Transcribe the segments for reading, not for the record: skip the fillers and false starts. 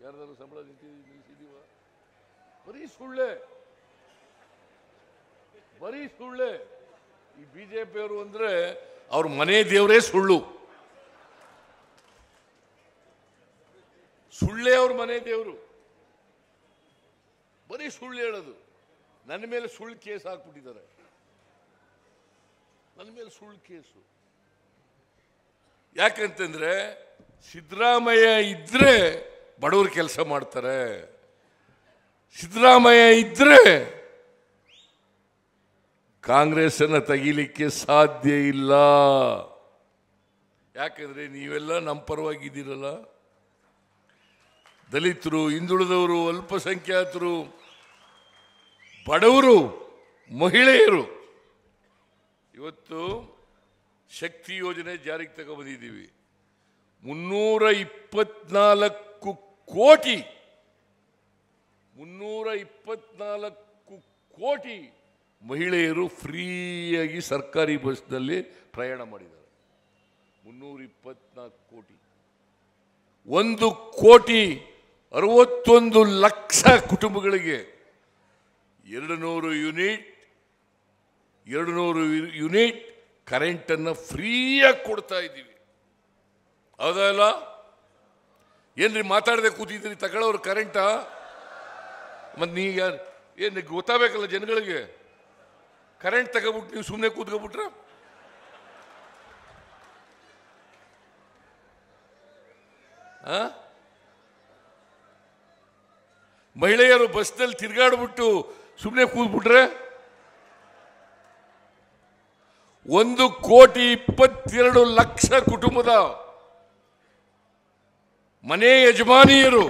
ಯಾರ್ದಾರು ಸಂಬಳ ನಿಲ್ಲಿಸಿದೀವ? ಬರೀ ಸುಳ್ಳೆ, ಬರೀ ಸುಳ್ಳೆ. ಈ ಬಿಜೆಪಿಯವರು ಅಂದ್ರೆ ಅವ್ರ ಮನೆ ದೇವರೇ ಸುಳ್ಳು, ಸುಳ್ಳೇ ಅವ್ರ ಮನೆ ದೇವರು. ಬರೀ ಸುಳ್ಳು ಹೇಳೋದು. ನನ್ನ ಮೇಲೆ ಸುಳ್ಳು ಕೇಸ್ ಹಾಕ್ಬಿಟ್ಟಿದ್ದಾರೆ, ನನ್ನ ಮೇಲೆ ಸುಳ್ಳು ಕೇಸು. ಯಾಕಂತಂದ್ರೆ ಸಿದ್ದರಾಮಯ್ಯ ಇದ್ರೆ ಬಡವರು ಕೆಲಸ ಮಾಡ್ತಾರೆ, ಸಿದ್ದರಾಮಯ್ಯ ಇದ್ರೆ ಕಾಂಗ್ರೆಸ್ ಅನ್ನ ತೆಗಿಲಿಕ್ಕೆ ಸಾಧ್ಯ ಇಲ್ಲ. ಯಾಕಂದ್ರೆ ನೀವೆಲ್ಲ ನಮ್ಮ ಪರವಾಗಿದ್ದೀರಲ್ಲ. ದಲಿತರು, ಹಿಂದುಳಿದವರು, ಅಲ್ಪಸಂಖ್ಯಾತರು, ಬಡವರು, ಮಹಿಳೆಯರು, ಇವತ್ತು ಶಕ್ತಿ ಯೋಜನೆ ಜಾರಿಗೆ ತಗೊಂಡ್ಬಂದಿದ್ದೀವಿ. 324 ಕೋಟಿ 324 ಕೋಟಿ ಮಹಿಳೆಯರು ಫ್ರೀಯಾಗಿ ಸರ್ಕಾರಿ ಬಸ್ನಲ್ಲಿ ಪ್ರಯಾಣ ಮಾಡಿದ್ದಾರೆ. 324 ಕೋಟಿ. 1,61,00,000 ಕುಟುಂಬಗಳಿಗೆ 200 ಯೂನಿಟ್ ಕರೆಂಟ್ ಅನ್ನು ಫ್ರೀಯಾಗಿ ಕೊಡ್ತಾ ಇದ್ದೀವಿ. ಹೌದಲ್ಲ? ಏನ್ರಿ ಮಾತಾಡದೆ ಕೂತಿದ್ರಿ? ತಗೊಳ್ಳೋರು ಕರೆಂಟಾ? ಮತ್ತೆ ನೀ ಏನು ಗೊತ್ತಾಗಬೇಕಲ್ಲ ಜನಗಳಿಗೆ. ಕರೆಂಟ್ ತಗೋಬಿಟ್ಟು ನೀವು ಸುಮ್ಮನೆ ಕೂತ್ಕೊಬಿಟ್ರ? ಮಹಿಳೆಯರು ಬಸ್ನಲ್ಲಿ ತಿರ್ಗಾಡ್ಬಿಟ್ಟು ಸುಮ್ಮನೆ ಕೂತ್ಬಿಟ್ರೆ 1,22,00,000 ಕುಟುಂಬದ ಮನೆ ಯಜಮಾನಿಯರು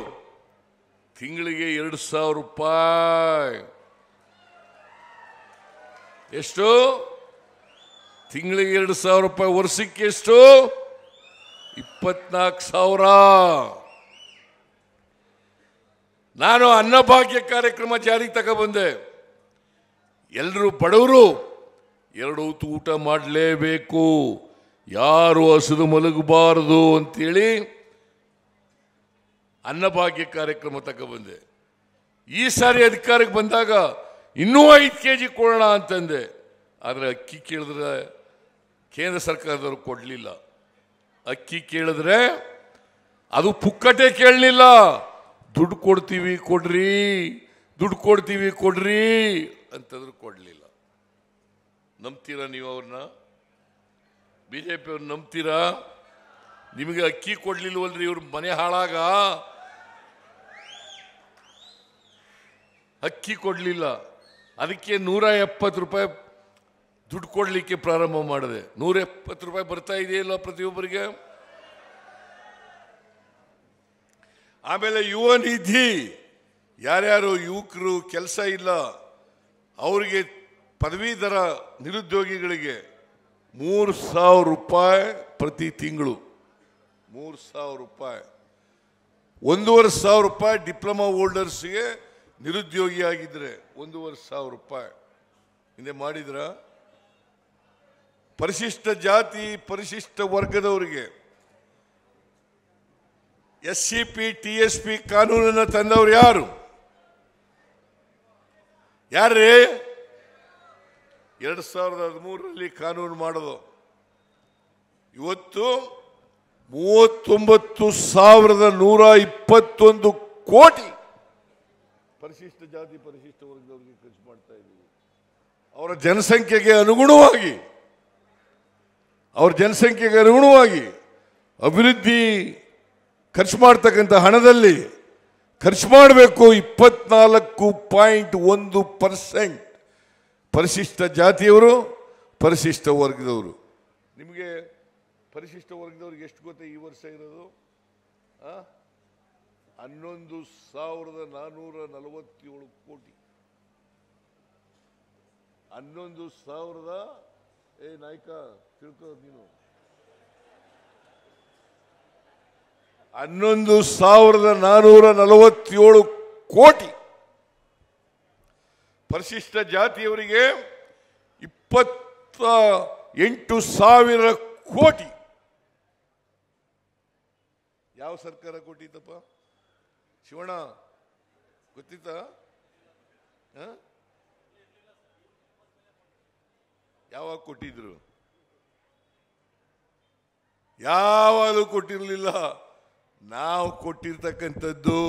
ತಿಂಗಳಿಗೆ 2,000 ರೂಪಾಯಿ. ಎಷ್ಟು? ತಿಂಗಳಿಗೆ 2,000 ರೂಪಾಯಿ. ವರ್ಷಕ್ಕೆ ಎಷ್ಟು? 24,000. ನಾನು ಅನ್ನಭಾಗ್ಯ ಕಾರ್ಯಕ್ರಮ ಜಾರಿಗೆ ತಗೊಬಂದೆ. ಎಲ್ಲರೂ ಬಡವರು 2 ಹೊತ್ತು ಊಟ ಮಾಡಲೇಬೇಕು, ಯಾರು ಹಸಿದು ಮಲಗಬಾರದು ಅಂತೇಳಿ ಅನ್ನಭಾಗ್ಯ ಕಾರ್ಯಕ್ರಮ ತಗೊಬಂದೆ. ಈ ಸಾರಿ ಅಧಿಕಾರಕ್ಕೆ ಬಂದಾಗ ಇನ್ನೂ 5 kg ಕೊಡೋಣ ಅಂತಂದೆ. ಆದರೆ ಅಕ್ಕಿ ಕೇಳಿದ್ರೆ ಕೇಂದ್ರ ಸರ್ಕಾರದವರು ಕೊಡಲಿಲ್ಲ. ಅಕ್ಕಿ ಕೇಳಿದ್ರೆ ಅದು ಪುಕ್ಕಟೆ ಕೇಳಲಿಲ್ಲ. ದುಡ್ಡು ಕೊಡ್ತೀವಿ ಕೊಡ್ರಿ, ದುಡ್ಡು ಕೊಡ್ತೀವಿ ಕೊಡ್ರಿ ಅಂತಂದ್ರು ಕೊಡಲಿಲ್ಲ. ನಂಬ್ತೀರಾ ನೀವು ಅವ್ರನ್ನ? ಬಿಜೆಪಿ ಅವ್ರನ್ನ ನಂಬ್ತೀರಾ? ನಿಮಗೆ ಅಕ್ಕಿ ಕೊಡ್ಲಿಲ್ವಲ್ರಿ ಇವ್ರ ಮನೆ ಹಾಳಾಗ? ಅಕ್ಕಿ ಕೊಡಲಿಲ್ಲ, ಅದಕ್ಕೆ 170 ರೂಪಾಯಿ ದುಡ್ಡು ಕೊಡಲಿಕ್ಕೆ ಪ್ರಾರಂಭ ಮಾಡಿದೆ. 170 ರೂಪಾಯಿ ಬರ್ತಾ ಇದೆಯಲ್ಲ ಪ್ರತಿಯೊಬ್ಬರಿಗೆ. ಆಮೇಲೆ ಯುವ ನಿಧಿ, ಯಾರ್ಯಾರು ಯುವಕರು ಕೆಲಸ ಇಲ್ಲ ಅವರಿಗೆ, ಪದವೀಧರ ನಿರುದ್ಯೋಗಿಗಳಿಗೆ 3,000 ರೂಪಾಯಿ ಪ್ರತಿ ತಿಂಗಳು. 3,000 ರೂಪಾಯಿ. 1,500 ರೂಪಾಯಿ ಡಿಪ್ಲೊಮಾ ಹೋಲ್ಡರ್ಸ್ಗೆ ನಿರುದ್ಯೋಗಿ ಆಗಿದ್ರೆ 1,500 ರೂಪಾಯಿ ಹಿಂದೆ ಮಾಡಿದ್ರ. ಪರಿಶಿಷ್ಟ ಜಾತಿ ಪರಿಶಿಷ್ಟ ವರ್ಗದವರಿಗೆ SCP TSP ಕಾನೂನನ್ನು ತಂದವರು ಯಾರು? ಯಾರೇ? 2013ರಲ್ಲಿ ಕಾನೂನು ಮಾಡೋದು. ಇವತ್ತು 39,121 ಕೋಟಿ ಪರಿಶಿಷ್ಟ ಜಾತಿ ಪರಿಶಿಷ್ಟ ವರ್ಗದವರಿಗೆ ಖರ್ಚು ಮಾಡ್ತಾ ಇದ್ದೀವಿ. ಅವರ ಜನಸಂಖ್ಯೆಗೆ ಅನುಗುಣವಾಗಿ ಅಭಿವೃದ್ಧಿ ಖರ್ಚು ಮಾಡ್ತಕ್ಕಂಥ ಹಣದಲ್ಲಿ ಖರ್ಚು ಮಾಡಬೇಕು. 24.1% ಪರಿಶಿಷ್ಟ ಜಾತಿಯವರು ಪರಿಶಿಷ್ಟ ವರ್ಗದವರು. ನಿಮಗೆ ಪರಿಶಿಷ್ಟ ವರ್ಗದವ್ರಿಗೆ ಎಷ್ಟು ಗೊತ್ತಾ ಈ ವರ್ಷ ಇರೋದು? 11,447 ಕೋಟಿ. 11,000 ನಾಯಕ ತಿಳ್ಕೋ ನೀನು. 11,447 ಕೋಟಿ ಪರಿಶಿಷ್ಟ ಜಾತಿಯವರಿಗೆ. 28,000 ಕೋಟಿ ಯಾವ ಸರ್ಕಾರ ಕೊಟ್ಟಿತ್ತಪ್ಪ? ಶಿವಣ್ಣ ಗೊತ್ತಿತ್ತ? ಯಾವಾಗ ಕೊಟ್ಟಿದ್ರು? ಯಾವಾಗಲೂ ಕೊಟ್ಟಿರಲಿಲ್ಲ. ನಾವು ಕೊಟ್ಟಿರ್ತಕ್ಕಂಥದ್ದು